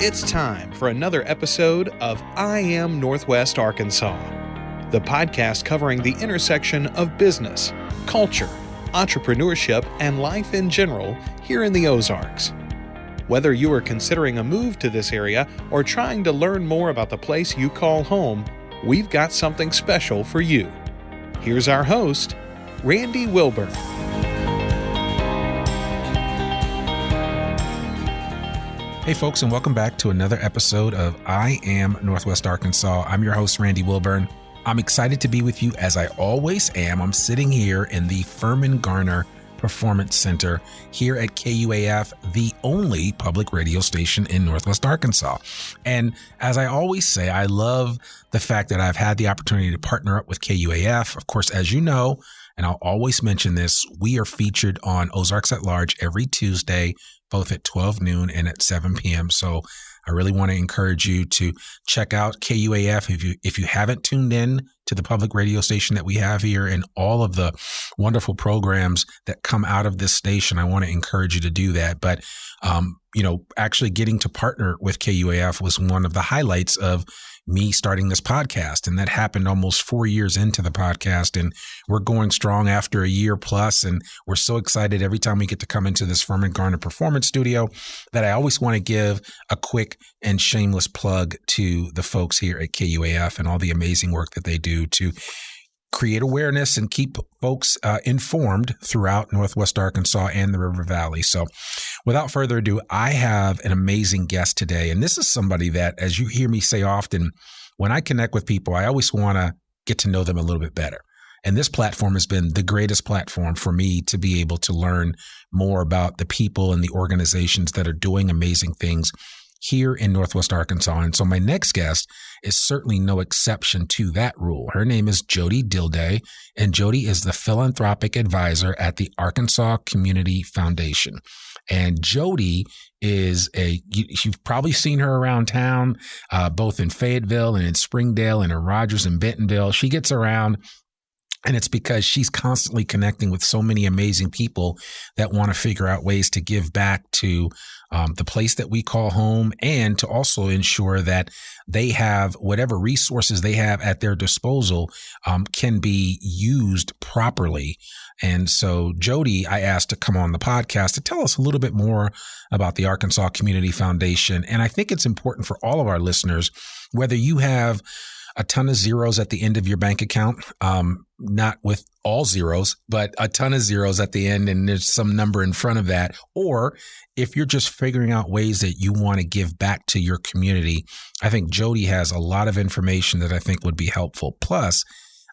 It's time for another episode of I Am Northwest Arkansas, the podcast covering the intersection of business, culture, entrepreneurship, and life in general here in the Ozarks. Whether you are considering a move to this area or trying to learn more about the place you call home, we've got something special for you. Here's our host, Randy Wilburn. Hey folks, and welcome back to another episode of I Am Northwest Arkansas. I'm your host, Randy Wilburn. I'm excited to be with you as I always am. I'm sitting here in the Furman Garner Performance Center here at KUAF, the only public radio station in Northwest Arkansas. And as I always say, I love the fact that I've had the opportunity to partner up with KUAF. Of course, as you know, and I'll always mention this, we are featured on Ozarks at Large every Tuesday, both at 12 noon and at 7 p.m. So I really want to encourage you to check out KUAF if you haven't tuned in to the public radio station that we have here and all of the wonderful programs that come out of this station. I want to encourage you to do that. But, actually getting to partner with KUAF was one of the highlights of me starting this podcast. And that happened almost 4 years into the podcast. And we're going strong after a year plus. And we're so excited every time we get to come into this Furman Garner Performance Studio that I always want to give a quick and shameless plug to the folks here at KUAF and all the amazing work that they do to create awareness and keep folks informed throughout Northwest Arkansas and the River Valley. So without further ado, I have an amazing guest today. And this is somebody that, as you hear me say often, when I connect with people, I always want to get to know them a little bit better. And this platform has been the greatest platform for me to be able to learn more about the people and the organizations that are doing amazing things here in Northwest Arkansas. And so my next guest is certainly no exception to that rule. Her name is Jody Dilday, and Jody is the philanthropic advisor at the Arkansas Community Foundation. And Jody is you've probably seen her around town, both in Fayetteville and in Springdale and in Rogers and Bentonville. She gets around. And it's because she's constantly connecting with so many amazing people that want to figure out ways to give back to the place that we call home and to also ensure that they have whatever resources they have at their disposal can be used properly. And so Jody, I asked to come on the podcast to tell us a little bit more about the Arkansas Community Foundation. And I think it's important for all of our listeners, whether you have a ton of zeros at the end of your bank account, not with all zeros, but a ton of zeros at the end and there's some number in front of that. Or if you're just figuring out ways that you want to give back to your community, I think Jody has a lot of information that I think would be helpful. Plus,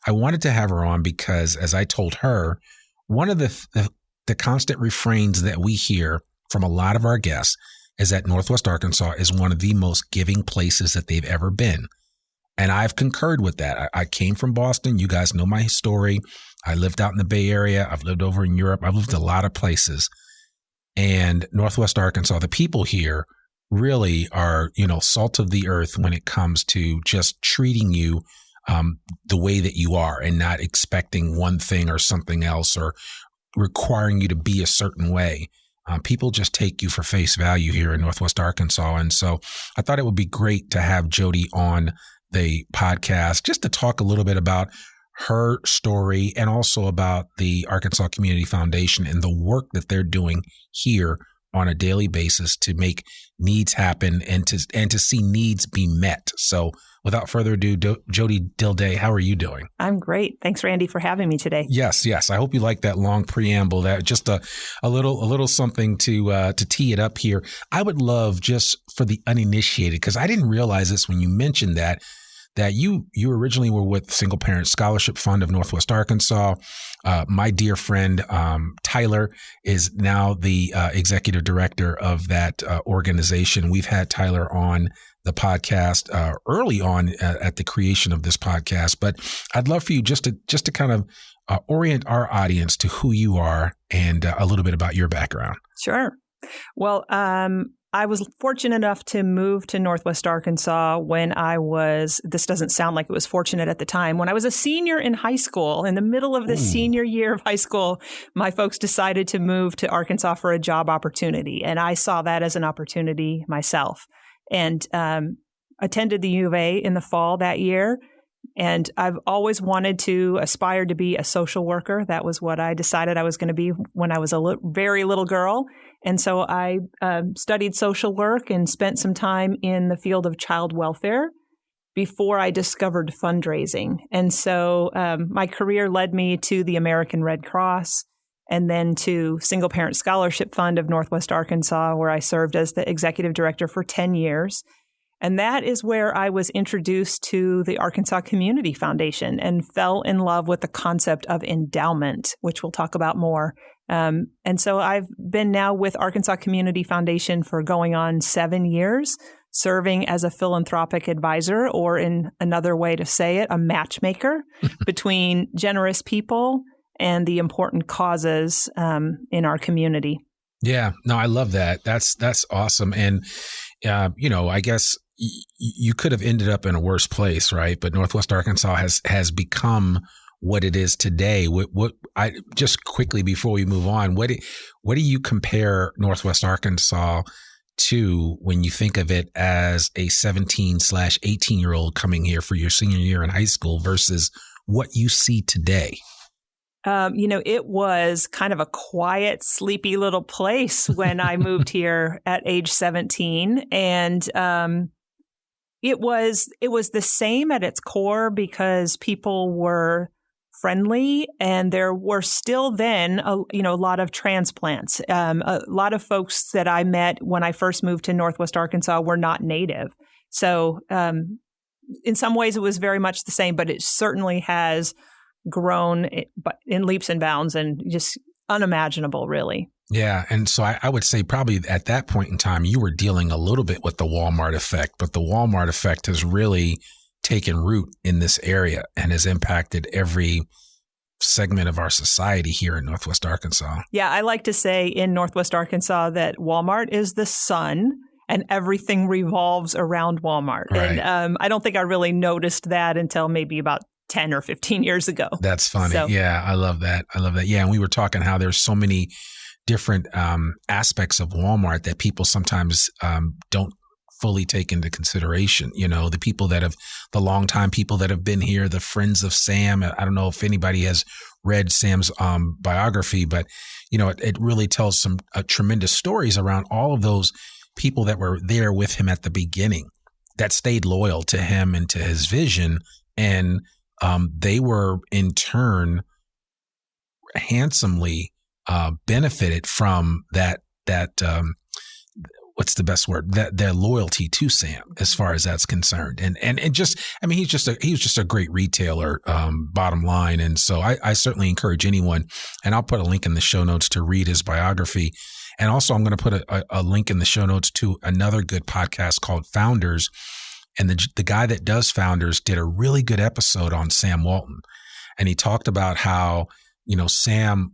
I wanted to have her on because, as I told her, one of the constant refrains that we hear from a lot of our guests is that Northwest Arkansas is one of the most giving places that they've ever been. And I've concurred with that. I came from Boston. You guys know my story. I lived out in the Bay Area. I've lived over in Europe. I've lived a lot of places. And Northwest Arkansas, the people here really are, salt of the earth when it comes to just treating you the way that you are and not expecting one thing or something else or requiring you to be a certain way. People just take you for face value here in Northwest Arkansas. And so I thought it would be great to have Jody on the podcast just to talk a little bit about her story and also about the Arkansas Community Foundation and the work that they're doing here on a daily basis to make needs happen and to see needs be met. So without further ado, Jody Dilday, how are you doing? I'm great. Thanks, Randy, for having me today. Yes. I hope you like that long preamble. That just a little something to tee it up here. I would love, just for the uninitiated, because I didn't realize this when you mentioned that you originally were with Single Parent Scholarship Fund of Northwest Arkansas. My dear friend Tyler is now the executive director of that organization. We've had Tyler on the podcast early on at the creation of this podcast, but I'd love for you just to kind of orient our audience to who you are and a little bit about your background. Sure. Well, I was fortunate enough to move to Northwest Arkansas when this doesn't sound like it was fortunate at the time, when I was a senior in high school. In the middle of the senior year of high school, my folks decided to move to Arkansas for a job opportunity. And I saw that as an opportunity myself. and attended the U of A in the fall that year. And I've always wanted to aspire to be a social worker. That was what I decided I was going to be when I was a very little girl. And so I studied social work and spent some time in the field of child welfare before I discovered fundraising. And so my career led me to the American Red Cross and then to Single Parent Scholarship Fund of Northwest Arkansas, where I served as the executive director for 10 years. And that is where I was introduced to the Arkansas Community Foundation and fell in love with the concept of endowment, which we'll talk about more. And so I've been now with Arkansas Community Foundation for going on 7 years, serving as a philanthropic advisor, or in another way to say it, a matchmaker between generous people and the important causes in our community. Yeah, no, I love that. That's awesome. And, I guess you could have ended up in a worse place, right? But Northwest Arkansas has become what it is today. What I just quickly before we move on, what do you compare Northwest Arkansas to when you think of it as a 17/18-year-old coming here for your senior year in high school versus what you see today? It was kind of a quiet, sleepy little place when I moved here at age 17. And it was the same at its core because people were friendly, and there were still then a lot of transplants. A lot of folks that I met when I first moved to Northwest Arkansas were not native. So in some ways it was very much the same, but it certainly has grown in leaps and bounds and just unimaginable, really. Yeah. And so I would say probably at that point in time, you were dealing a little bit with the Walmart effect, but the Walmart effect has really taken root in this area and has impacted every segment of our society here in Northwest Arkansas. Yeah. I like to say in Northwest Arkansas that Walmart is the sun and everything revolves around Walmart. Right. And I don't think I really noticed that until maybe about 10 or 15 years ago. That's funny. So, yeah, I love that. Yeah, and we were talking how there's so many different aspects of Walmart that people sometimes don't fully take into consideration. The people the longtime people that have been here, the friends of Sam. I don't know if anybody has read Sam's biography, but it really tells some tremendous stories around all of those people that were there with him at the beginning that stayed loyal to him and to his vision. And they were in turn handsomely benefited from that what's the best word? That their loyalty to Sam, as far as that's concerned. And just, I mean, he was just a great retailer, bottom line. And so I certainly encourage anyone, and I'll put a link in the show notes to read his biography. And also I'm going to put a link in the show notes to another good podcast called Founders. And the guy that does Founders did a really good episode on Sam Walton. And he talked about how, Sam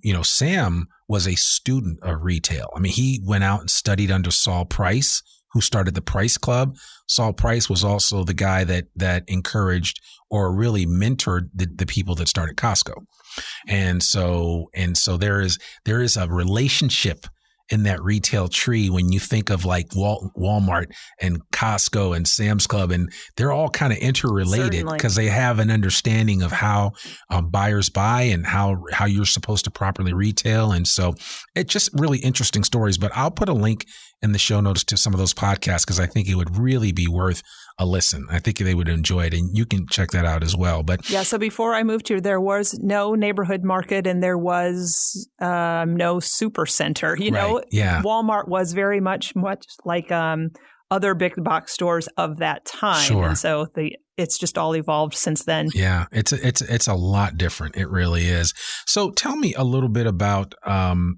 was a student of retail. I mean, he went out and studied under Saul Price, who started the Price Club. Saul Price was also the guy that encouraged or really mentored the people that started Costco. And so there is a relationship in that retail tree when you think of like Walmart and Costco and Sam's Club, and they're all kind of interrelated because they have an understanding of how buyers buy and how you're supposed to properly retail. And so it's just really interesting stories, but I'll put a link in the show notes to some of those podcasts because I think it would really be worth a listen. I think they would enjoy it, and you can check that out as well. But yeah, so before I moved here, there was no neighborhood market and there was no super center. Yeah. Walmart was very much like other big box stores of that time. Sure. And so it's just all evolved since then. Yeah, it's a lot different. It really is. So tell me a little bit about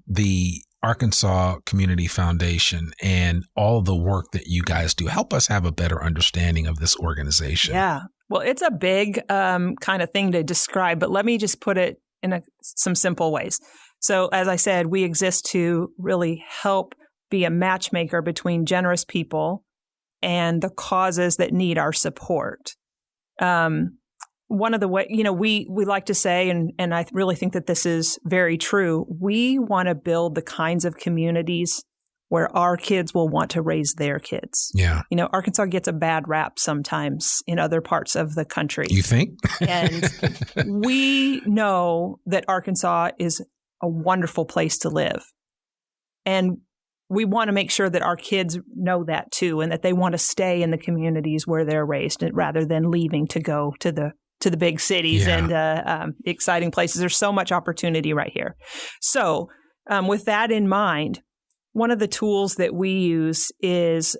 the Arkansas Community Foundation and all the work that you guys do. Help us have a better understanding of this organization. Yeah. Well, it's a big kind of thing to describe, but let me just put it in some simple ways. So as I said, we exist to really help be a matchmaker between generous people and the causes that need our support. One of the way, we like to say, and I really think that this is very true, we want to build the kinds of communities where our kids will want to raise their kids. Yeah. You know, Arkansas gets a bad rap sometimes in other parts of the country. You think? And we know that Arkansas is a wonderful place to live. And we want to make sure that our kids know that too, and that they want to stay in the communities where they're raised rather than leaving to go to the big cities and exciting places. There's so much opportunity right here. So with that in mind, one of the tools that we use it's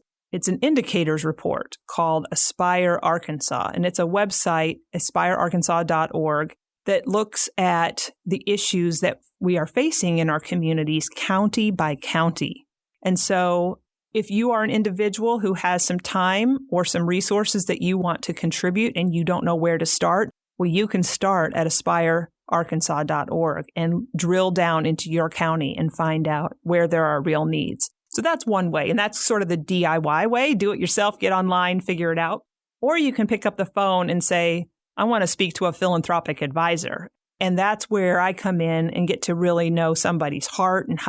an indicators report called Aspire Arkansas, and it's a website, aspirearkansas.org, that looks at the issues that we are facing in our communities county by county. And so if you are an individual who has some time or some resources that you want to contribute and you don't know where to start, well, you can start at aspirearkansas.org and drill down into your county and find out where there are real needs. So that's one way. And that's sort of the DIY way. Do it yourself, get online, figure it out. Or you can pick up the phone and say, I want to speak to a philanthropic advisor. And that's where I come in and get to really know somebody's heart and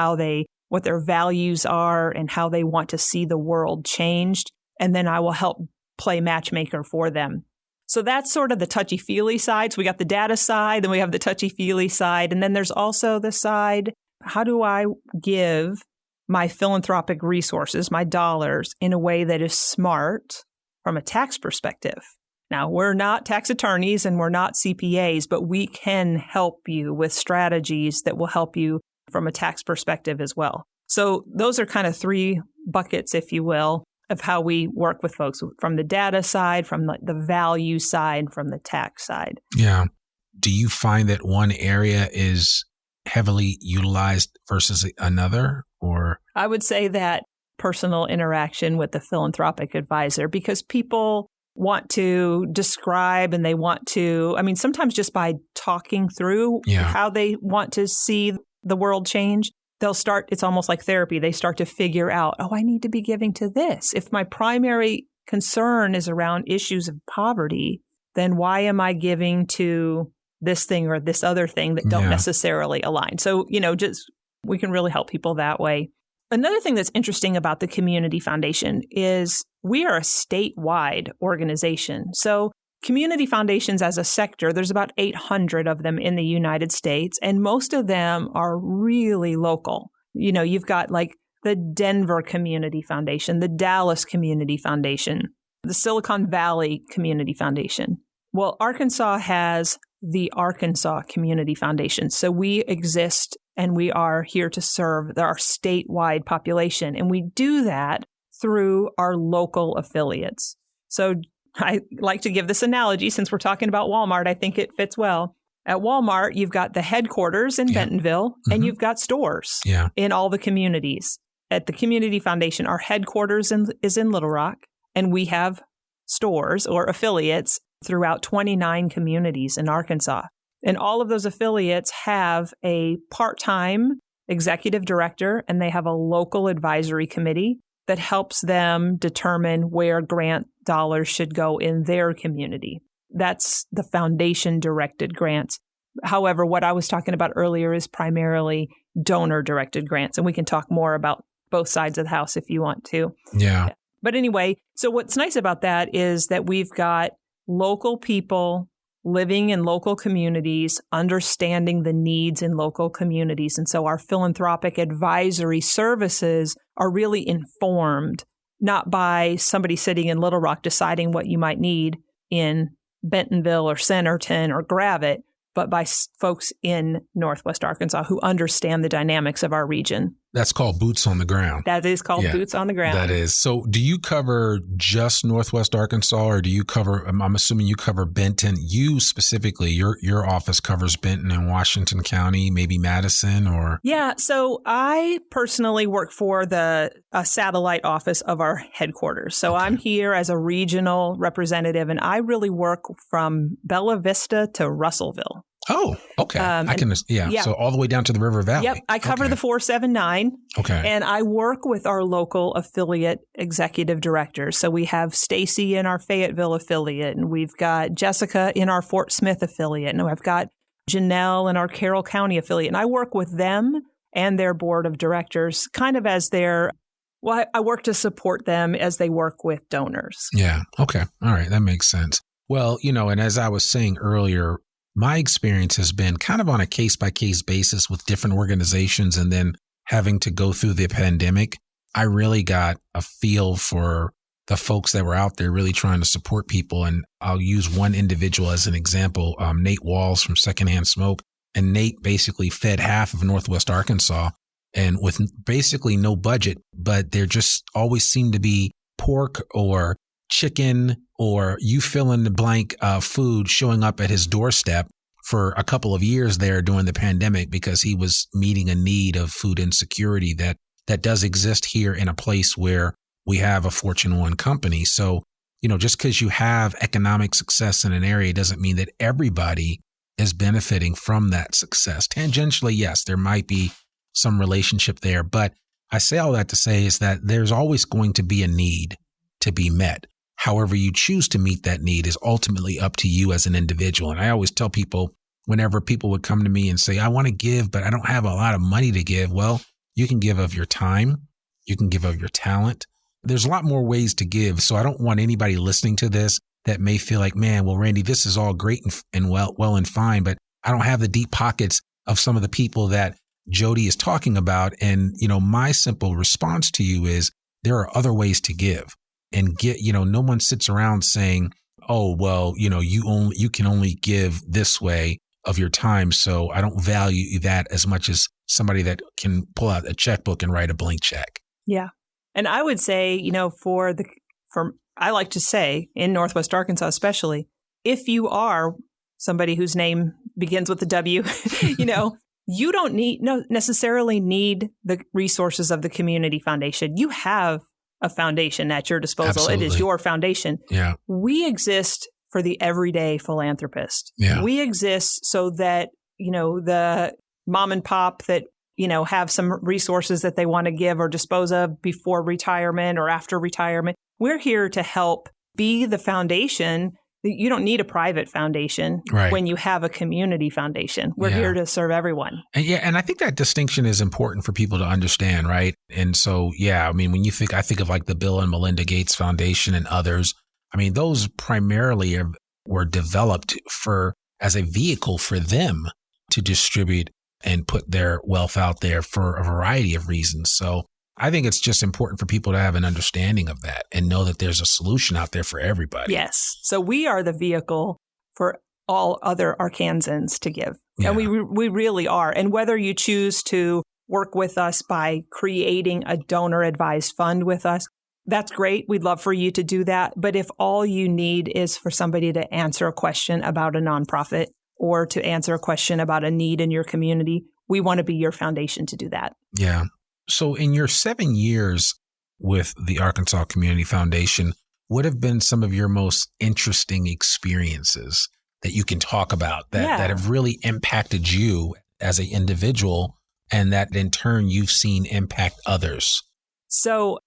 what their values are and how they want to see the world changed. And then I will help play matchmaker for them. So that's sort of the touchy-feely side. So we got the data side, then we have the touchy-feely side. And then there's also the side, how do I give my philanthropic resources, my dollars, in a way that is smart from a tax perspective? Now, we're not tax attorneys and we're not CPAs, but we can help you with strategies that will help you from a tax perspective as well. So those are kind of three buckets, if you will, of how we work with folks from the data side, from the value side, from the tax side. Yeah. Do you find that one area is heavily utilized versus another, or? I would say that personal interaction with the philanthropic advisor, because people want to describe and they want to, sometimes just by talking through how they want to see the world change, they'll start, it's almost like therapy. They start to figure out, I need to be giving to this. If my primary concern is around issues of poverty, then why am I giving to this thing or this other thing that don't necessarily align? So, we can really help people that way. Another thing that's interesting about the Community Foundation is we are a statewide organization. So community foundations as a sector, there's about 800 of them in the United States, and most of them are really local. You've got like the Denver Community Foundation, the Dallas Community Foundation, the Silicon Valley Community Foundation. Well, Arkansas has the Arkansas Community Foundation. So we exist and we are here to serve our statewide population. And we do that through our local affiliates. So I like to give this analogy since we're talking about Walmart. I think it fits well. At Walmart, you've got the headquarters in Bentonville and you've got stores in all the communities. At the Community Foundation, our headquarters is in Little Rock, and we have stores or affiliates throughout 29 communities in Arkansas. And all of those affiliates have a part-time executive director, and they have a local advisory committee that helps them determine where grant dollars should go in their community. That's the foundation-directed grants. However, what I was talking about earlier is primarily donor-directed grants, and we can talk more about both sides of the house if you want to. Yeah. But anyway, so what's nice about that is that we've got local people living in local communities, understanding the needs in local communities. And so our philanthropic advisory services are really informed, not by somebody sitting in Little Rock deciding what you might need in Bentonville or Centerton or Gravette, but by folks in Northwest Arkansas who understand the dynamics of our region. That's called boots on the ground. That is called boots on the ground. That is. So do you cover just Northwest Arkansas, or do you cover, I'm assuming you cover Benton? You specifically, your office covers Benton and Washington County, maybe Madison, or? Yeah. So I personally work for a satellite office of our headquarters. So I'm here as a regional representative, and I really work from Bella Vista to Russellville. Oh, okay. So all the way down to the River Valley. Yep. I cover the 479. Okay. And I work with our local affiliate executive directors. So we have Stacy in our Fayetteville affiliate, and we've got Jessica in our Fort Smith affiliate, and I've got Janelle in our Carroll County affiliate. And I work with them and their board of directors kind of as their Well, I work to support them as they work with donors. Yeah. Okay. All right. That makes sense. Well, and as I was saying earlier, my experience has been kind of on a case-by-case basis with different organizations, and then having to go through the pandemic. I really got a feel for the folks that were out there really trying to support people. And I'll use one individual as an example, Nate Walls from Secondhand Smoke. And Nate basically fed half of Northwest Arkansas, and with basically no budget, but there just always seemed to be pork or chicken or you fill in the blank food showing up at his doorstep for a couple of years there during the pandemic, because he was meeting a need of food insecurity that does exist here in a place where we have a Fortune 1 company. So, just because you have economic success in an area doesn't mean that everybody is benefiting from that success. Tangentially, yes, there might be some relationship there, but I say all that to say is that there's always going to be a need to be met. However you choose to meet that need is ultimately up to you as an individual. And I always tell people, whenever people would come to me and say, I want to give, but I don't have a lot of money to give. Well, you can give of your time. You can give of your talent. There's a lot more ways to give. So I don't want anybody listening to this that may feel like, man, well, Randy, this is all great and well and fine, but I don't have the deep pockets of some of the people that Jody is talking about. And, my simple response to you is there are other ways to give, and no one sits around saying, oh, well, you can only give this way of your time. So I don't value that as much as somebody that can pull out a checkbook and write a blank check. Yeah. And I would say, I like to say in Northwest Arkansas, especially, if you are somebody whose name begins with a W, you don't necessarily need the resources of the community foundation. You have a foundation at your disposal. Absolutely. It is your foundation. Yeah. We exist for the everyday philanthropist. Yeah. We exist so that, the mom and pop that, have some resources that they want to give or dispose of before retirement or after retirement. We're here to help be the foundation. You don't need a private foundation when you have a community foundation. We're here to serve everyone. And I think that distinction is important for people to understand, right? And so, when I think of like the Bill and Melinda Gates Foundation and others, those primarily were developed as a vehicle for them to distribute and put their wealth out there for a variety of reasons. So I think it's just important for people to have an understanding of that and know that there's a solution out there for everybody. Yes. So we are the vehicle for all other Arkansans to give. Yeah. And we really are. And whether you choose to work with us by creating a donor advised fund with us, that's great. We'd love for you to do that. But if all you need is for somebody to answer a question about a nonprofit or to answer a question about a need in your community, we want to be your foundation to do that. Yeah. So in your 7 years with the Arkansas Community Foundation, what have been some of your most interesting experiences that you can talk about that have really impacted you as an individual and that in turn you've seen impact others? So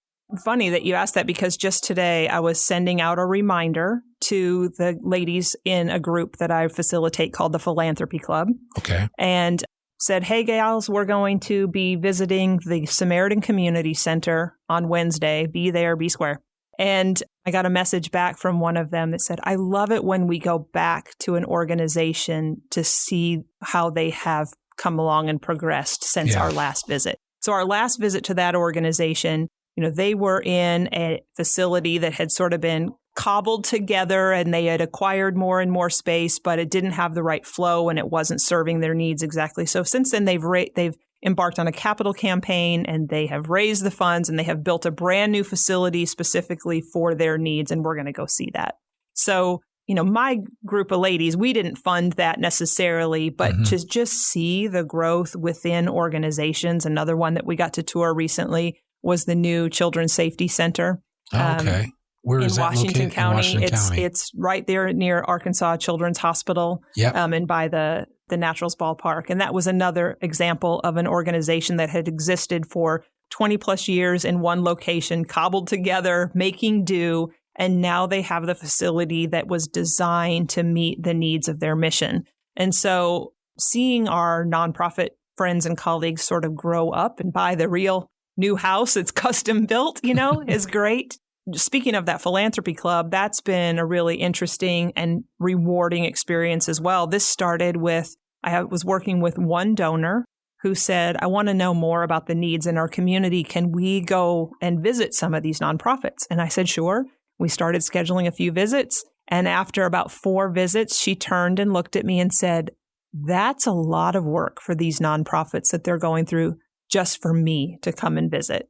funny that you asked that, because just today I was sending out a reminder to the ladies in a group that I facilitate called the Philanthropy Club. Okay. And said, hey, gals, we're going to be visiting the Samaritan Community Center on Wednesday. Be there, be square. And I got a message back from one of them that said, I love it when we go back to an organization to see how they have come along and progressed since our last visit. So our last visit to that organization, they were in a facility that had sort of been cobbled together and they had acquired more and more space, but it didn't have the right flow and it wasn't serving their needs exactly. So since then, they've embarked on a capital campaign and they have raised the funds and they have built a brand new facility specifically for their needs. And we're going to go see that. So, my group of ladies, we didn't fund that necessarily, but to just see the growth within organizations. Another one that we got to tour recently was the new Children's Safety Center. Okay. Where is that Washington located? County. In Washington County. It's right there near Arkansas Children's Hospital. Yep. And by the Naturals Ballpark. And that was another example of an organization that had existed for 20 plus years in one location, cobbled together, making do. And now they have the facility that was designed to meet the needs of their mission. And so seeing our nonprofit friends and colleagues sort of grow up and buy the real new house. It's custom built, is great. Speaking of that philanthropy club, that's been a really interesting and rewarding experience as well. This started with, I was working with one donor who said, I want to know more about the needs in our community. Can we go and visit some of these nonprofits? And I said, sure. We started scheduling a few visits. And after about 4 visits, she turned and looked at me and said, that's a lot of work for these nonprofits that they're going through just for me to come and visit.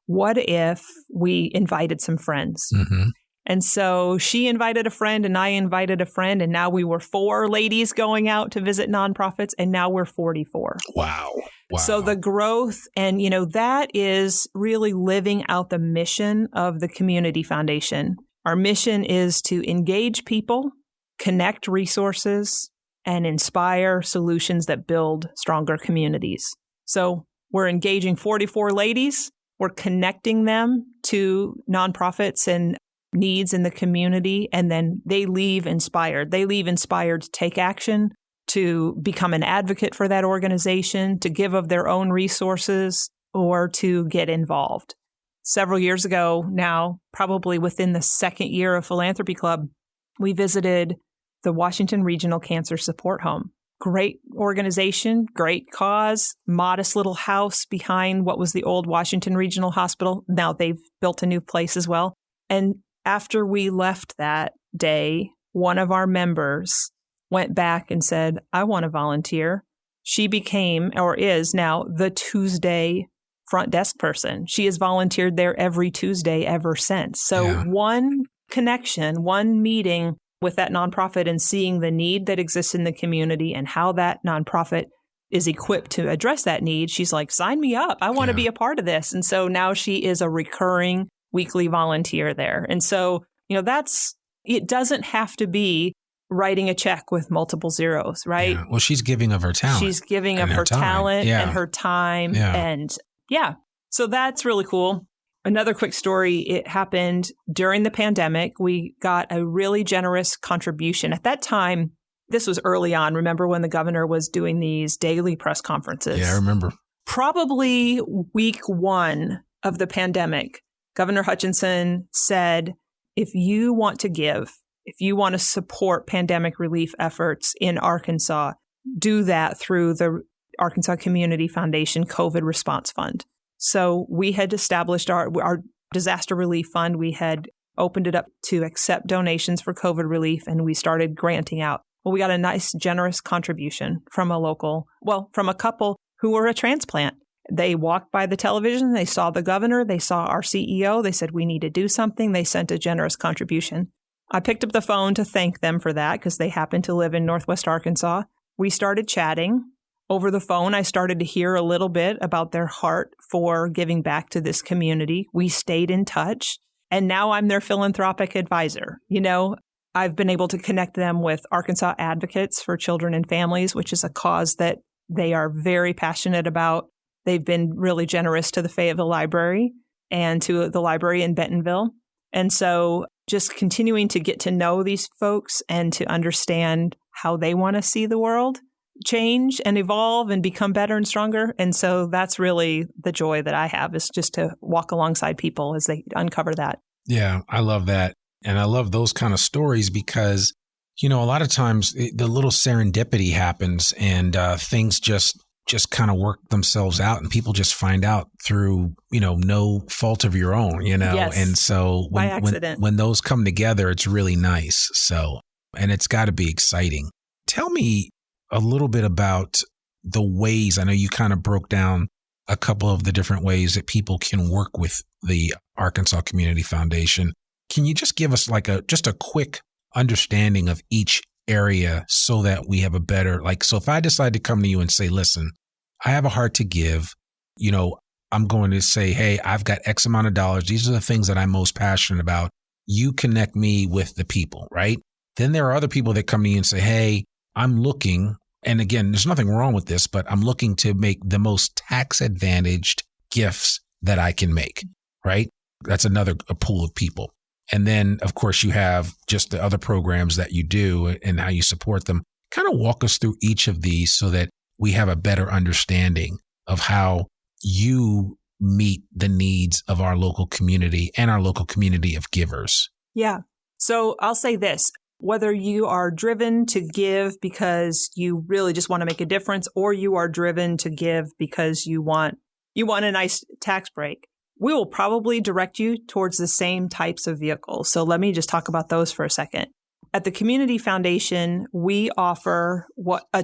What if we invited some friends? Mm-hmm. And so she invited a friend and I invited a friend. And now we were 4 ladies going out to visit nonprofits. And now we're 44. Wow. So the growth and, that is really living out the mission of the Community Foundation. Our mission is to engage people, connect resources, and inspire solutions that build stronger communities. So we're engaging 44 ladies. We're connecting them to nonprofits and needs in the community, and then they leave inspired. They leave inspired to take action, to become an advocate for that organization, to give of their own resources, or to get involved. Several years ago now, probably within the 2nd year of Philanthropy Club, we visited the Washington Regional Cancer Support Home. Great organization, great cause, modest little house behind what was the old Washington Regional Hospital. Now they've built a new place as well. And after we left that day, one of our members went back and said, I want to volunteer. She became, or is now, the Tuesday front desk person. She has volunteered there every Tuesday ever since. So one connection, one meeting with that nonprofit and seeing the need that exists in the community and how that nonprofit is equipped to address that need, she's like, sign me up. I want to be a part of this. And so now she is a recurring weekly volunteer there. And so, it doesn't have to be writing a check with multiple zeros, right? Yeah. Well, she's giving of her talent. She's giving of her talent and her time. And so that's really cool. Another quick story, it happened during the pandemic. We got a really generous contribution. At that time, this was early on. Remember when the governor was doing these daily press conferences? Yeah, I remember. Probably week 1 of the pandemic, Governor Hutchinson said, if you want to give, if you want to support pandemic relief efforts in Arkansas, do that through the Arkansas Community Foundation COVID Response Fund. So we had established our disaster relief fund. We had opened it up to accept donations for COVID relief, and we started granting out. Well, we got a nice, generous contribution from from a couple who were a transplant. They walked by the television. They saw the governor. They saw our CEO. They said, we need to do something. They sent a generous contribution. I picked up the phone to thank them for that because they happen to live in Northwest Arkansas. We started chatting. Over the phone, I started to hear a little bit about their heart for giving back to this community. We stayed in touch, and now I'm their philanthropic advisor. I've been able to connect them with Arkansas Advocates for Children and Families, which is a cause that they are very passionate about. They've been really generous to the Fayetteville Library and to the library in Bentonville. And so just continuing to get to know these folks and to understand how they want to see the world change and evolve and become better and stronger. And so that's really the joy that I have, is just to walk alongside people as they uncover that. Yeah, I love that. And I love those kind of stories because, a lot of times the little serendipity happens and things just kind of work themselves out, and people just find out through, no fault of your own, Yes. And so when those come together, it's really nice. So, and it's got to be exciting. Tell me a little bit about the ways, I know you kind of broke down a couple of the different ways that people can work with the Arkansas Community Foundation. Can you just give us just a quick understanding of each area so that we have a better, so if I decide to come to you and say, listen, I have a heart to give, I'm going to say, hey, I've got X amount of dollars. These are the things that I'm most passionate about. You connect me with the people, right? Then there are other people that come to you and say, hey, I'm looking, and again, there's nothing wrong with this, but I'm looking to make the most tax advantaged gifts that I can make, right? That's a pool of people. And then, of course, you have just the other programs that you do and how you support them. Kind of walk us through each of these so that we have a better understanding of how you meet the needs of our local community and our local community of givers? Yeah. So I'll say this, whether you are driven to give because you really just want to make a difference, or you are driven to give because you want a nice tax break, we will probably direct you towards the same types of vehicles. So let me just talk about those for a second. At the Community Foundation, we offer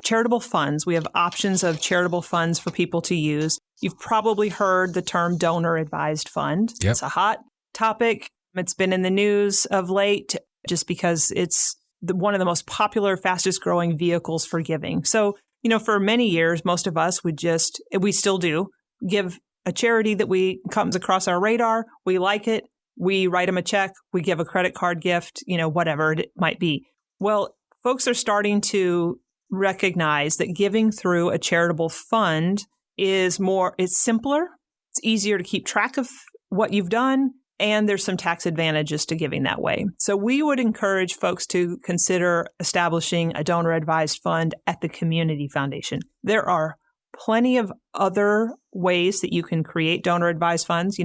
charitable funds. We have options of charitable funds for people to use. You've probably heard the term donor advised fund. Yep. It's a hot topic. It's been in the news of late just because it's one of the most popular, fastest growing vehicles for giving. So, for many years, most of us we still do give a charity that comes across our radar. We like it. We write them a check. We give a credit card gift, whatever it might be. Well, folks are starting to recognize that giving through a charitable fund is simpler. It's easier to keep track of what you've done. And there's some tax advantages to giving that way. So we would encourage folks to consider establishing a donor advised fund at the Community Foundation. There are plenty of other ways that you can create donor advised funds.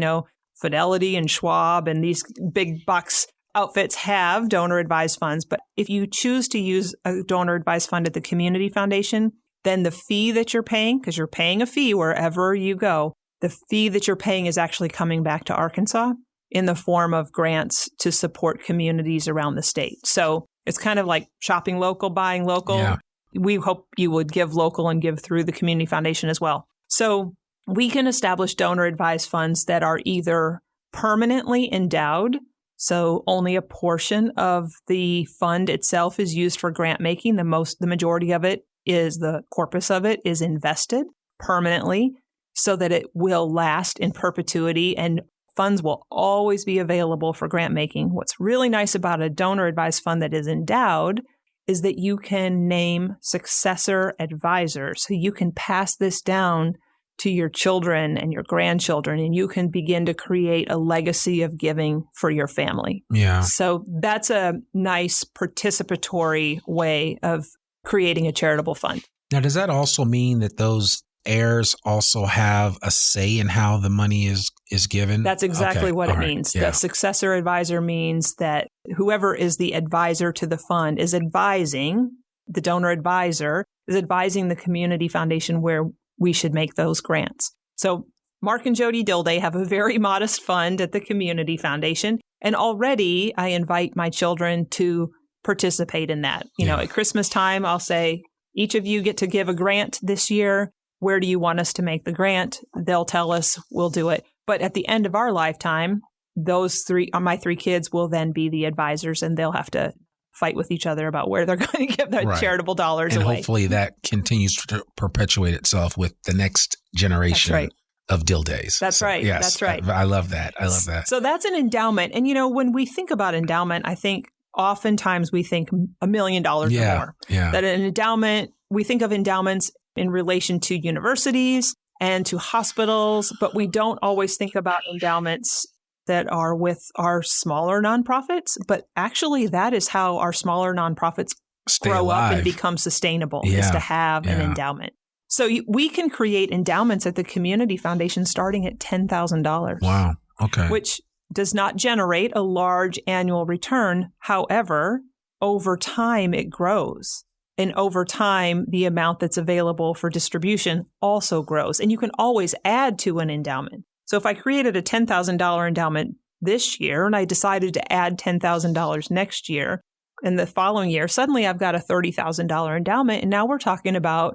Fidelity and Schwab and these big box outfits have donor advised funds. But if you choose to use a donor advised fund at the Community Foundation, then the fee that you're paying, because you're paying a fee wherever you go, the fee that you're paying is actually coming back to Arkansas in the form of grants to support communities around the state. So it's kind of like shopping local, buying local. Yeah. We hope you would give local and give through the Community Foundation as well. So we can establish donor advised funds that are either permanently endowed, so only a portion of the fund itself is used for grant making. The majority of it the corpus of it is invested permanently so that it will last in perpetuity and funds will always be available for grant making. What's really nice about a donor advised fund that is endowed is that you can name successor advisors. So you can pass this down to your children and your grandchildren, and you can begin to create a legacy of giving for your family. Yeah. So that's a nice participatory way of creating a charitable fund. Now, does that also mean that those heirs also have a say in how the money is given? That's exactly what it means. Yeah. The successor advisor means that whoever is the advisor to the fund is advising, the donor advisor is advising the Community Foundation where we should make those grants. So Mark and Jody Dilday have a very modest fund at the Community Foundation. And already I invite my children to participate in that. At Christmas time, I'll say, each of you get to give a grant this year. Where do you want us to make the grant? They'll tell us, we'll do it. But at the end of our lifetime, my three kids will then be the advisors, and they'll have to fight with each other about where they're going to give their charitable dollars away. And hopefully that continues to perpetuate itself with the next generation of Dildays. That's right. Yes, that's right. I love that. I love that. So that's an endowment. And, when we think about endowment, I think oftentimes we think $1 million or more. Yeah. That an endowment, we think of endowments in relation to universities and to hospitals, but we don't always think about endowments that are with our smaller nonprofits. But actually, that is how our smaller nonprofits grow up and become sustainable, is to have an endowment. So we can create endowments at the Community Foundation starting at $10,000. Wow. Okay. Which does not generate a large annual return. However, over time, it grows. And over time, the amount that's available for distribution also grows. And you can always add to an endowment. So if I created a $10,000 endowment this year and I decided to add $10,000 next year and the following year, suddenly I've got a $30,000 endowment. And now we're talking about,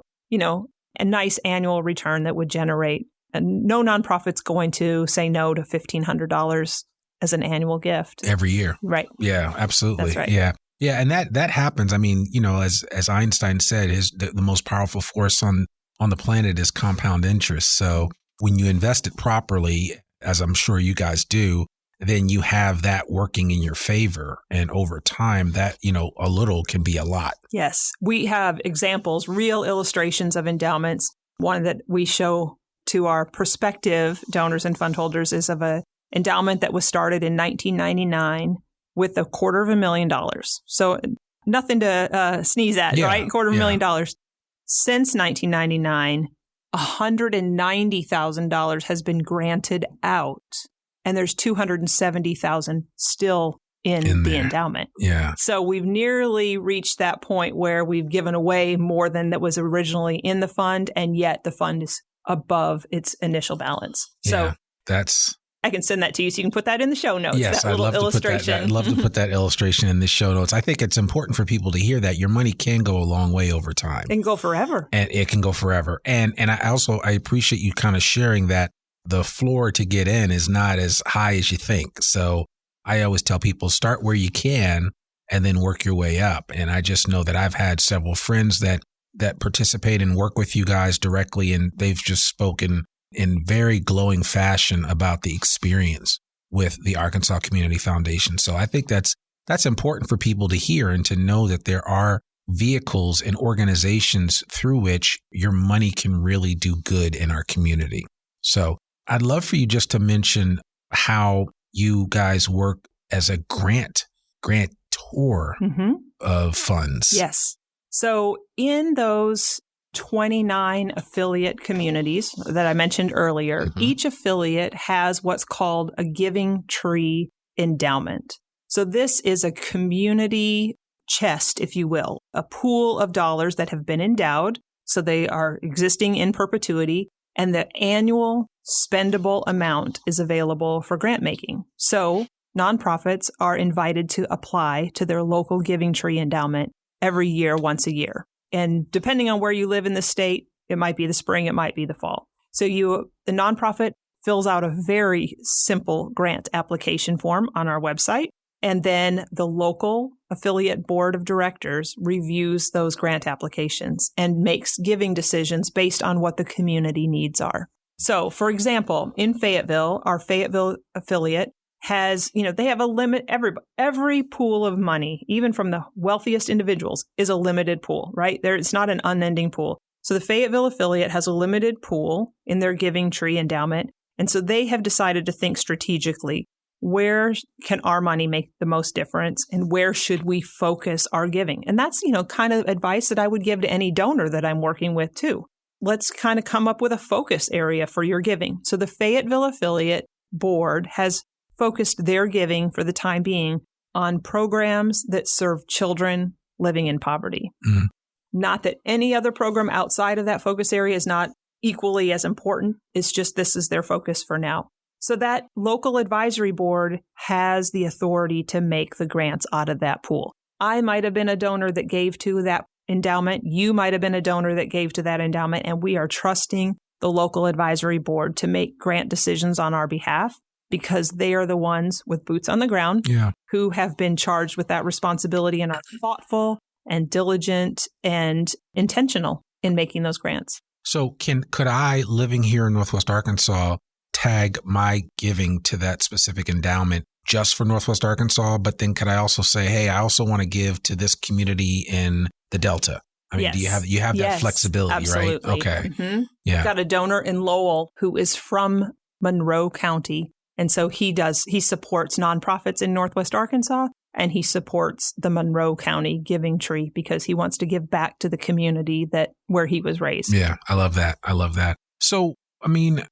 a nice annual return that would generate. And no nonprofit's going to say no to $1,500 as an annual gift. Every year. Right. Yeah, absolutely. That's right. Yeah. Yeah. And that happens. I mean, as Einstein said, the most powerful force on the planet is compound interest. So when you invest it properly, as I'm sure you guys do, then you have that working in your favor. And over time, that, a little can be a lot. Yes. We have examples, real illustrations of endowments. One that we show to our prospective donors and fund holders is of an endowment that was started in 1999 with $250,000. So nothing to sneeze at, right? $250,000. Since 1999, $190,000 has been granted out, and there's $270,000 still in the endowment. Yeah. So we've nearly reached that point where we've given away more than that was originally in the fund, and yet the fund is above its initial balance. So I can send that to you so you can put that in the show notes. Yes, that little illustration. I'd love to put that illustration in the show notes. I think it's important for people to hear that your money can go a long way over time. It can go forever. And it can go forever. And I appreciate you kind of sharing that the floor to get in is not as high as you think. So I always tell people, start where you can and then work your way up. And I just know that I've had several friends that participate and work with you guys directly, and they've just spoken in very glowing fashion about the experience with the Arkansas Community Foundation. So I think that's important for people to hear and to know that there are vehicles and organizations through which your money can really do good in our community. So I'd love for you just to mention how you guys work as a grantor of funds. Yes. So in those 29 affiliate communities that I mentioned earlier, each affiliate has what's called a giving tree endowment. So this is a community chest, if you will, a pool of dollars that have been endowed. So they are existing in perpetuity, and the annual spendable amount is available for grant making. So nonprofits are invited to apply to their local giving tree endowment every year, once a year. And depending on where you live in the state, it might be the spring, it might be the fall. So the nonprofit fills out a very simple grant application form on our website. And then the local affiliate board of directors reviews those grant applications and makes giving decisions based on what the community needs are. So, for example, in Fayetteville, our Fayetteville affiliate has, they have a limit. Every pool of money, even from the wealthiest individuals, is a limited pool, right? It's not an unending pool. So the Fayetteville affiliate has a limited pool in their giving tree endowment. And so they have decided to think strategically, where can our money make the most difference and where should we focus our giving? And that's, kind of advice that I would give to any donor that I'm working with too. Let's kind of come up with a focus area for your giving. So the Fayetteville affiliate board has focused their giving for the time being on programs that serve children living in poverty. Mm-hmm. Not that any other program outside of that focus area is not equally as important. It's just this is their focus for now. So that local advisory board has the authority to make the grants out of that pool. I might have been a donor that gave to that endowment. You might have been a donor that gave to that endowment. And we are trusting the local advisory board to make grant decisions on our behalf, because they are the ones with boots on the ground who have been charged with that responsibility and are thoughtful and diligent and intentional in making those grants. So could I, living here in Northwest Arkansas, tag my giving to that specific endowment just for Northwest Arkansas? But then could I also say, hey, I also want to give to this community in the Delta? I mean, do you have that flexibility, absolutely. Right? Okay. Mm-hmm. Yeah. We've got a donor in Lowell who is from Monroe County. And so he supports nonprofits in Northwest Arkansas, and he supports the Monroe County Giving Tree because he wants to give back to the community where he was raised. Yeah, I love that. So, I mean,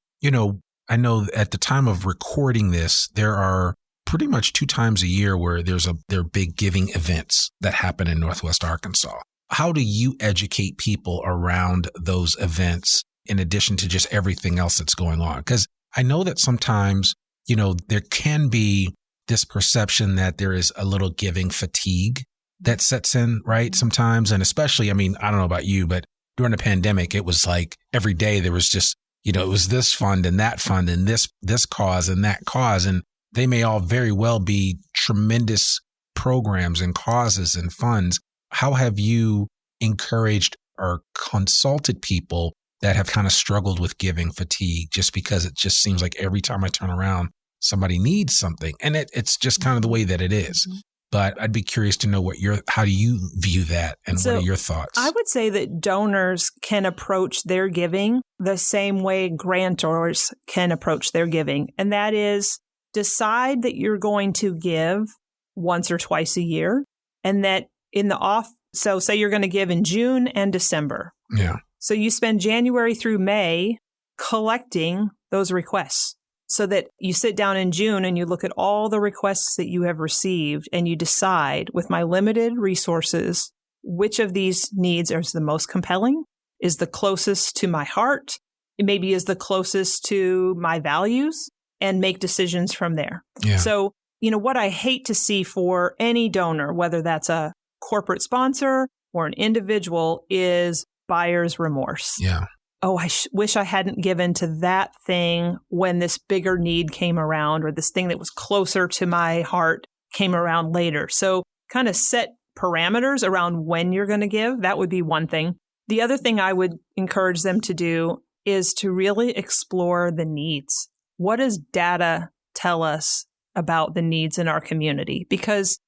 I know at the time of recording this, there are pretty much 2 times a year where there are big giving events that happen in Northwest Arkansas. How do you educate people around those events in addition to just everything else that's going on? Because I know that sometimes there can be this perception that there is a little giving fatigue that sets in, right? Sometimes. And especially, I mean, I don't know about you, but during the pandemic, it was like every day there was just, it was this fund and that fund and this cause and that cause. And they may all very well be tremendous programs and causes and funds. How have you encouraged or consulted people that have kind of struggled with giving fatigue, just because it just seems like every time I turn around, somebody needs something, and it's just kind of the way that it is. Mm-hmm. But I'd be curious to know how do you view that, and what are your thoughts? I would say that donors can approach their giving the same way grantors can approach their giving, and that is decide that you're going to give once or twice a year, and that in the off. So say you're going to give in June and December. Yeah. So you spend January through May collecting those requests so that you sit down in June and you look at all the requests that you have received and you decide, with my limited resources, which of these needs is the most compelling, is the closest to my heart, it maybe is the closest to my values, and make decisions from there. Yeah. So, what I hate to see for any donor, whether that's a corporate sponsor or an individual, is buyer's remorse. Yeah. Oh, I wish I hadn't given to that thing when this bigger need came around, or this thing that was closer to my heart came around later. So kind of set parameters around when you're going to give. That would be one thing. The other thing I would encourage them to do is to really explore the needs. What does data tell us about the needs in our community? Because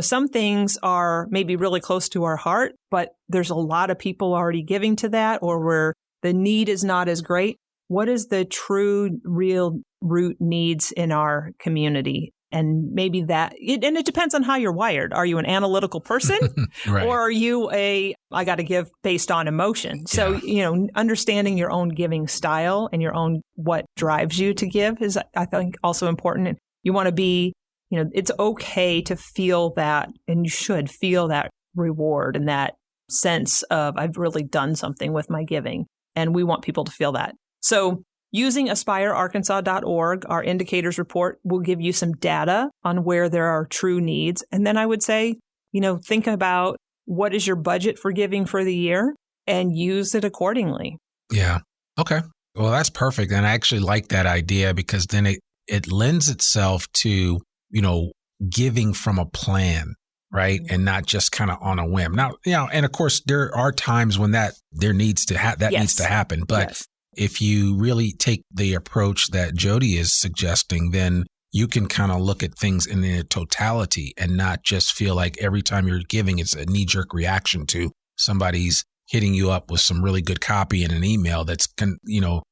some things are maybe really close to our heart, but there's a lot of people already giving to that, or where the need is not as great. What is the true, real root needs in our community? And maybe and it depends on how you're wired. Are you an analytical person Right. or are you I got to give based on emotion? So, understanding your own giving style and your own, what drives you to give is, I think, also important. And you want to be, it's okay to feel that, and you should feel that reward and that sense of, I've really done something with my giving. And we want people to feel that. So using aspirearkansas.org, our indicators report will give you some data on where there are true needs. And then I would say, think about what is your budget for giving for the year and use it accordingly. Yeah. Okay. Well, that's perfect. And I actually like that idea, because then it lends itself to, giving from a plan, right? And not just kind of on a whim. Now, and of course, there are times when needs to happen. But yes. If you really take the approach that Jody is suggesting, then you can kind of look at things in their totality and not just feel like every time you're giving, it's a knee-jerk reaction to somebody's hitting you up with some really good copy in an email that's,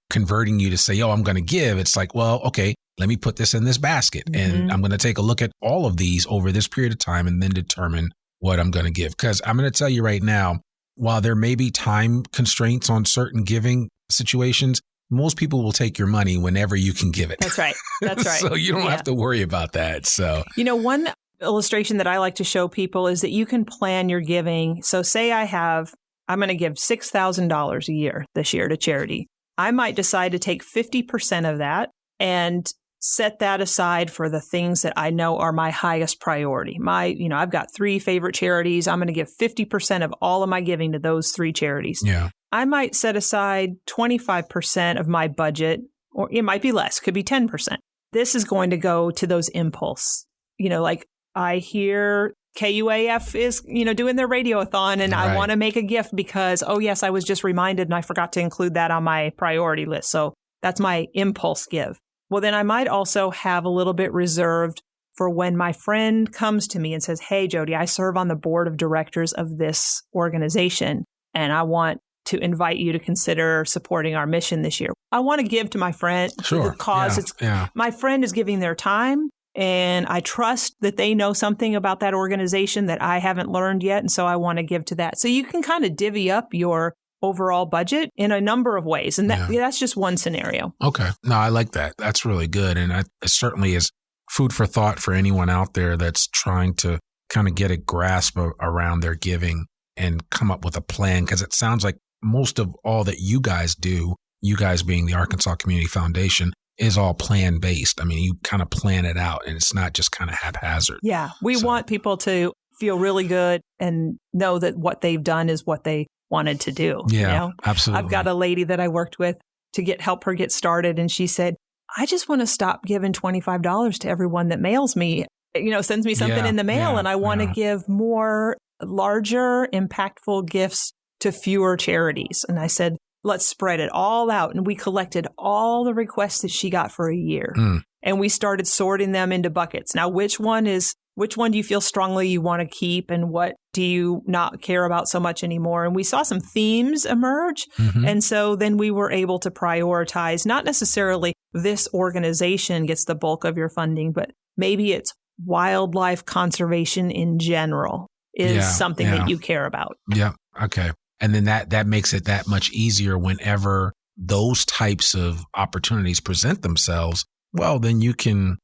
converting you to say, oh, I'm going to give. It's like, well, okay, let me put this in this basket, and I'm going to take a look at all of these over this period of time and then determine what I'm going to give. Because I'm going to tell you right now, while there may be time constraints on certain giving situations, most people will take your money whenever you can give it. That's right. That's right. So you don't have to worry about that. So, one illustration that I like to show people is that you can plan your giving. So say I'm going to give $6,000 a year this year to charity. I might decide to take 50% of that and set that aside for the things that I know are my highest priority. I've got 3 favorite charities. I'm going to give 50% of all of my giving to those 3 charities. Yeah. I might set aside 25% of my budget, or it might be less, could be 10%. This is going to go to those impulse. Like I hear KUAF is, doing their radiothon, and Right. I want to make a gift because, oh yes, I was just reminded and I forgot to include that on my priority list. So that's my impulse give. Well, then I might also have a little bit reserved for when my friend comes to me and says, hey, Jody, I serve on the board of directors of this organization, and I want to invite you to consider supporting our mission this year. I want to give to my friend because my friend is giving their time, and I trust that they know something about that organization that I haven't learned yet. And so I want to give to that. So you can kind of divvy up your overall budget in a number of ways. And that's just one scenario. Okay. No, I like that. That's really good. And it certainly is food for thought for anyone out there that's trying to kind of get a grasp around their giving and come up with a plan. Because it sounds like most of all that you guys do, you guys being the Arkansas Community Foundation, is all plan based. I mean, you kind of plan it out, and it's not just kind of haphazard. Yeah. We want people to feel really good and know that what they've done is what they wanted to do. Yeah, absolutely. I've got a lady that I worked with to help her get started. And she said, I just want to stop giving $25 to everyone that mails me, sends me something in the mail. And I want to give more larger, impactful gifts to fewer charities. And I said, let's spread it all out. And we collected all the requests that she got for a year. And we started sorting them into buckets. Now, which one do you feel strongly you want to keep, and what do you not care about so much anymore? And we saw some themes emerge. And so then we were able to prioritize, not necessarily this organization gets the bulk of your funding, but maybe it's wildlife conservation in general is something that you care about. Yeah. Okay. And then that makes it that much easier whenever those types of opportunities present themselves. Well, then you can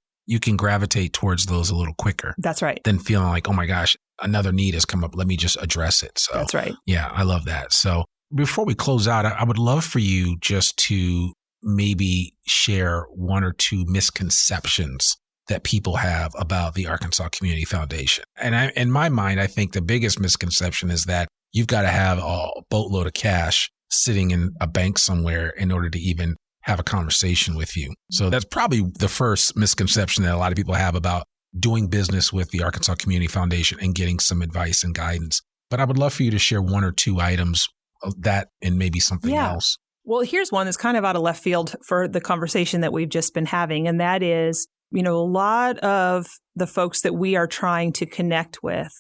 gravitate towards those a little quicker. That's right. Than feeling like, oh my gosh, another need has come up. Let me just address it. So that's right. Yeah, I love that. So before we close out, I would love for you just to maybe share one or two misconceptions that people have about the Arkansas Community Foundation. And in my mind, I think the biggest misconception is that you've got to have a boatload of cash sitting in a bank somewhere in order to even have a conversation with you. So that's probably the first misconception that a lot of people have about doing business with the Arkansas Community Foundation and getting some advice and guidance. But I would love for you to share one or two items of that and maybe something else. Well, here's one that's kind of out of left field for the conversation that we've just been having. And that is, a lot of the folks that we are trying to connect with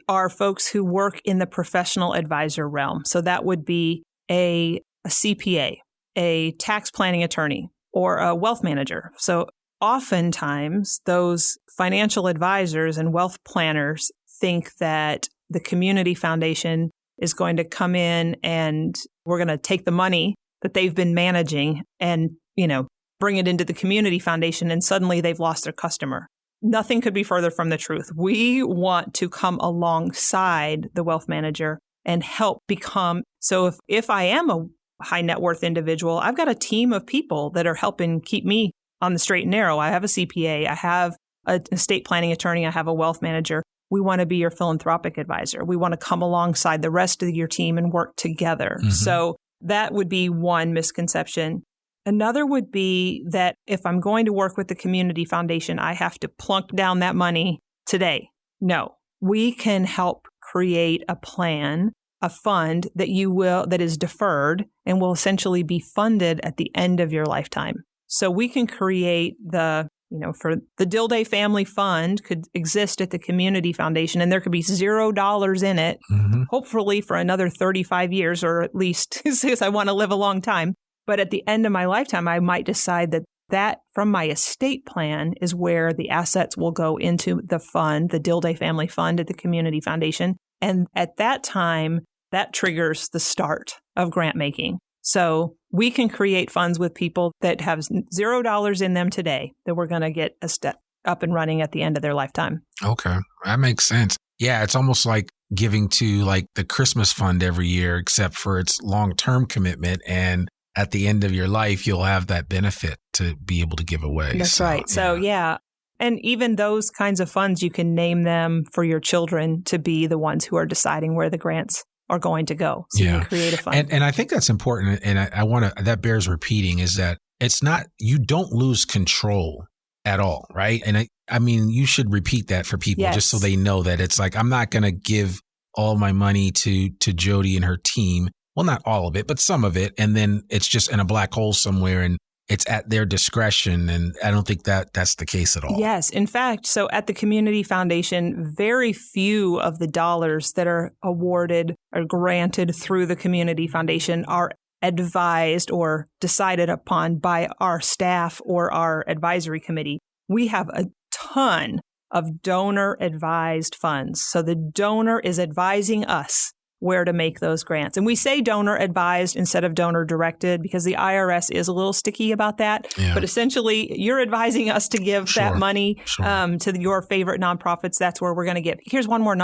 are folks who work in the professional advisor realm. So that would be a CPA, a tax planning attorney, or a wealth manager. So oftentimes those financial advisors and wealth planners think that the community foundation is going to come in and we're going to take the money that they've been managing and, bring it into the community foundation, and suddenly they've lost their customer. Nothing could be further from the truth. We want to come alongside the wealth manager and help become. So if I am a high net worth individual, I've got a team of people that are helping keep me on the straight and narrow. I have a CPA, I have an estate planning attorney, I have a wealth manager. We want to be your philanthropic advisor. We want to come alongside the rest of your team and work together. Mm-hmm. So that would be one misconception. Another would be that if I'm going to work with the community foundation, I have to plunk down that money today. No, we can help create a plan, a fund that is deferred and will essentially be funded at the end of your lifetime. So we can create for the Dilday Family Fund could exist at the Community Foundation, and there could be $0 in it, mm-hmm. hopefully for another 35 years, or at least because I want to live a long time. But at the end of my lifetime, I might decide that from my estate plan is where the assets will go into the fund, the Dilday Family Fund at the Community Foundation. And at that time, that triggers the start of grant making. So we can create funds with people that have $0 in them today that we're going to get a step up and running at the end of their lifetime. Okay. That makes sense. Yeah. It's almost like giving to like the Christmas fund every year, except for its long-term commitment. And at the end of your life, you'll have that benefit to be able to give away. That's right. So, yeah. And even those kinds of funds, you can name them for your children to be the ones who are deciding where the grants are going to go. So you can create a fund. And I think that's important. And I want to, that bears repeating, is that it's not, you don't lose control at all. Right. And I mean, you should repeat that for people just so they know that it's like, I'm not going to give all my money to Jody and her team. Well, not all of it, but some of it. And then it's just in a black hole somewhere and it's at their discretion. And I don't think that's the case at all. Yes. In fact, so at the Community Foundation, very few of the dollars that are awarded or granted through the Community Foundation are advised or decided upon by our staff or our advisory committee. We have a ton of donor advised funds. So the donor is advising us where to make those grants. And we say donor advised instead of donor directed because the IRS is a little sticky about that. Yeah. But essentially, you're advising us to give that money to your favorite nonprofits. That's where we're going to give. Here's one more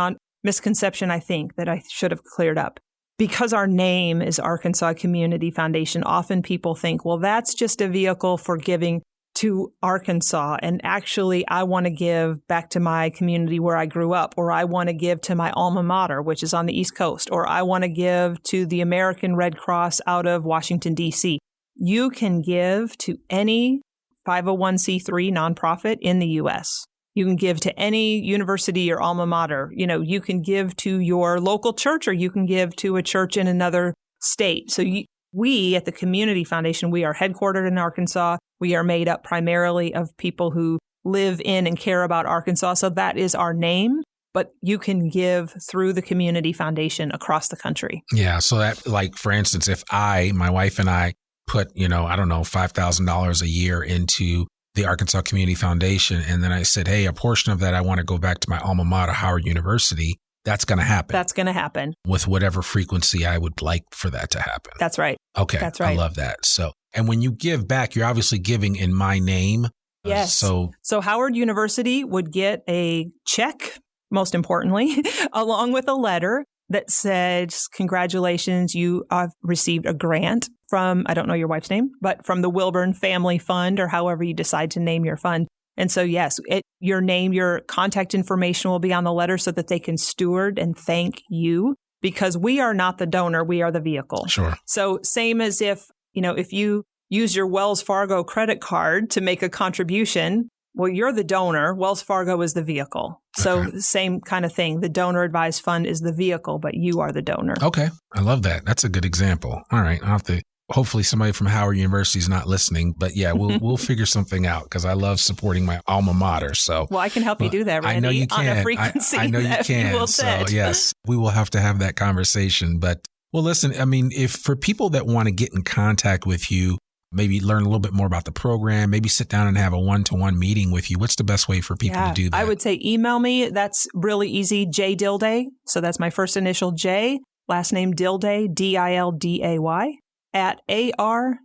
misconception, I think, that I should have cleared up. Because our name is Arkansas Community Foundation, often people think, well, that's just a vehicle for giving to Arkansas. And actually, I want to give back to my community where I grew up, or I want to give to my alma mater, which is on the East Coast, or I want to give to the American Red Cross out of Washington, D.C. You can give to any 501c3 nonprofit in the U.S. You can give to any university or alma mater. You can give to your local church, or you can give to a church in another state. So we at the Community Foundation, we are headquartered in Arkansas. We are made up primarily of people who live in and care about Arkansas. So that is our name, but you can give through the Community Foundation across the country. Yeah. So that, like, for instance, if my wife and I put, $5,000 a year into the Arkansas Community Foundation, and then I said, hey, a portion of that I want to go back to my alma mater, Howard University, that's going to happen. That's going to happen. With whatever frequency I would like for that to happen. That's right. Okay. That's right. I love that. So, and when you give back, you're obviously giving in my name. Yes. So Howard University would get a check, most importantly, along with a letter that says, congratulations, you have received a grant from, I don't know your wife's name, but from the Wilburn Family Fund, or however you decide to name your fund. And so, yes, your name, your contact information will be on the letter so that they can steward and thank you, because we are not the donor, we are the vehicle. Sure. So same as if you use your Wells Fargo credit card to make a contribution, well, you're the donor. Wells Fargo is the vehicle. So Same kind of thing. The donor advised fund is the vehicle, but you are the donor. Okay. I love that. That's a good example. All right. I'll have to, hopefully somebody from Howard University is not listening, but yeah, we'll figure something out, because I love supporting my alma mater. So, well, I can help you do that, Randy. I know you can. On a frequency I know you can. So yes, we will have to have that conversation. But well, listen, I mean, if for people that want to get in contact with you, maybe learn a little bit more about the program, maybe sit down and have a one-to-one meeting with you, what's the best way for people to do that? I would say email me. That's really easy. J Dilday. So that's my first initial J, last name Dilday, Dilday, at arcf.org.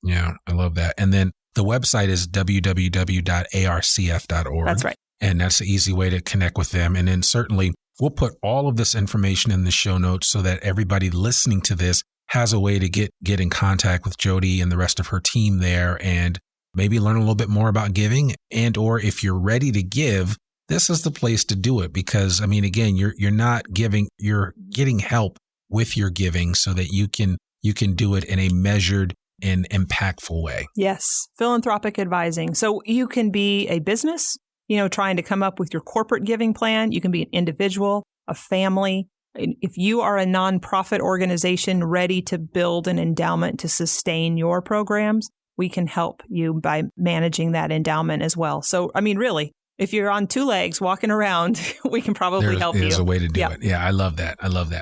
Yeah, I love that. And then the website is www.arcf.org. That's right. And that's the easy way to connect with them. And then certainly we'll put all of this information in the show notes so that everybody listening to this has a way to get in contact with Jody and the rest of her team there, and maybe learn a little bit more about giving, and or if you're ready to give, this is the place to do it, because I mean, again, you're not giving, you're getting help with your giving so that you can do it in a measured and impactful way. Yes. Philanthropic advising. So you can be a business, trying to come up with your corporate giving plan. You can be an individual, a family. If you are a nonprofit organization ready to build an endowment to sustain your programs, we can help you by managing that endowment as well. So, I mean, really, if you're on two legs walking around, we can probably help you. There's a way to do it. Yeah, I love that.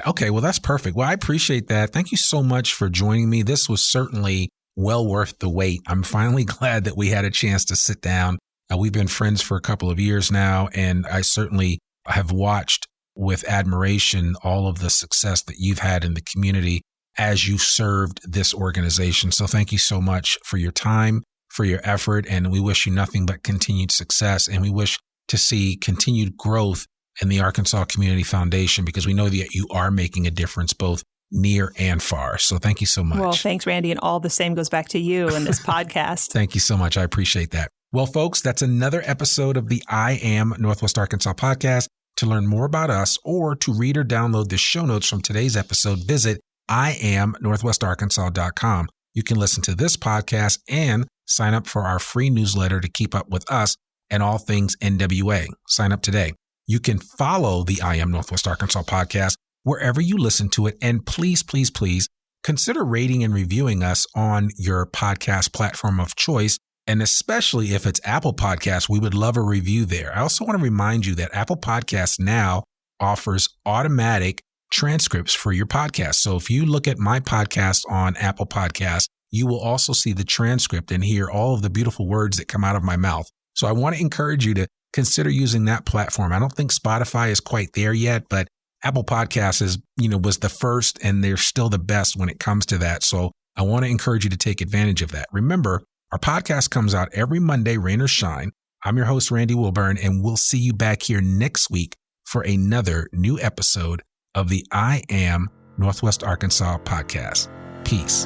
Okay, well, that's perfect. Well, I appreciate that. Thank you so much for joining me. This was certainly well worth the wait. I'm finally glad that we had a chance to sit down. We've been friends for a couple of years now, and I certainly have watched with admiration all of the success that you've had in the community as you served this organization. So thank you so much for your time, for your effort, and we wish you nothing but continued success. And we wish to see continued growth in the Arkansas Community Foundation, because we know that you are making a difference both near and far. So thank you so much. Well, thanks, Randy. And all the same goes back to you in this podcast. Thank you so much. I appreciate that. Well, folks, that's another episode of the I Am Northwest Arkansas podcast. To learn more about us or to read or download the show notes from today's episode, visit IamNorthwestArkansas.com. You can listen to this podcast and sign up for our free newsletter to keep up with us and all things NWA. Sign up today. You can follow the I Am Northwest Arkansas podcast wherever you listen to it. And please, please, please consider rating and reviewing us on your podcast platform of choice. And especially if it's Apple Podcasts, we would love a review there. I also want to remind you that Apple Podcasts now offers automatic transcripts for your podcast. So if you look at my podcast on Apple Podcasts, you will also see the transcript and hear all of the beautiful words that come out of my mouth. So I want to encourage you to consider using that platform. I don't think Spotify is quite there yet, but Apple Podcasts was the first, and they're still the best when it comes to that. So I want to encourage you to take advantage of that. Remember, our podcast comes out every Monday, rain or shine. I'm your host, Randy Wilburn, and we'll see you back here next week for another new episode of the I Am Northwest Arkansas podcast. Peace.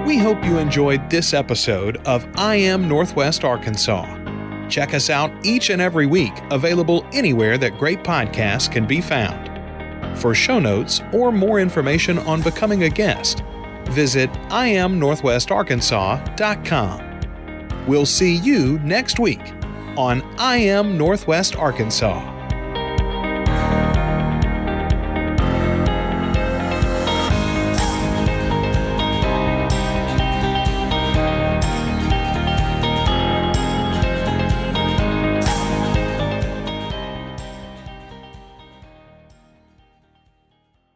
We hope you enjoyed this episode of I Am Northwest Arkansas. Check us out each and every week, available anywhere that great podcasts can be found. For show notes or more information on becoming a guest, visit IamNorthwestArkansas.com. We'll see you next week on I Am Northwest Arkansas.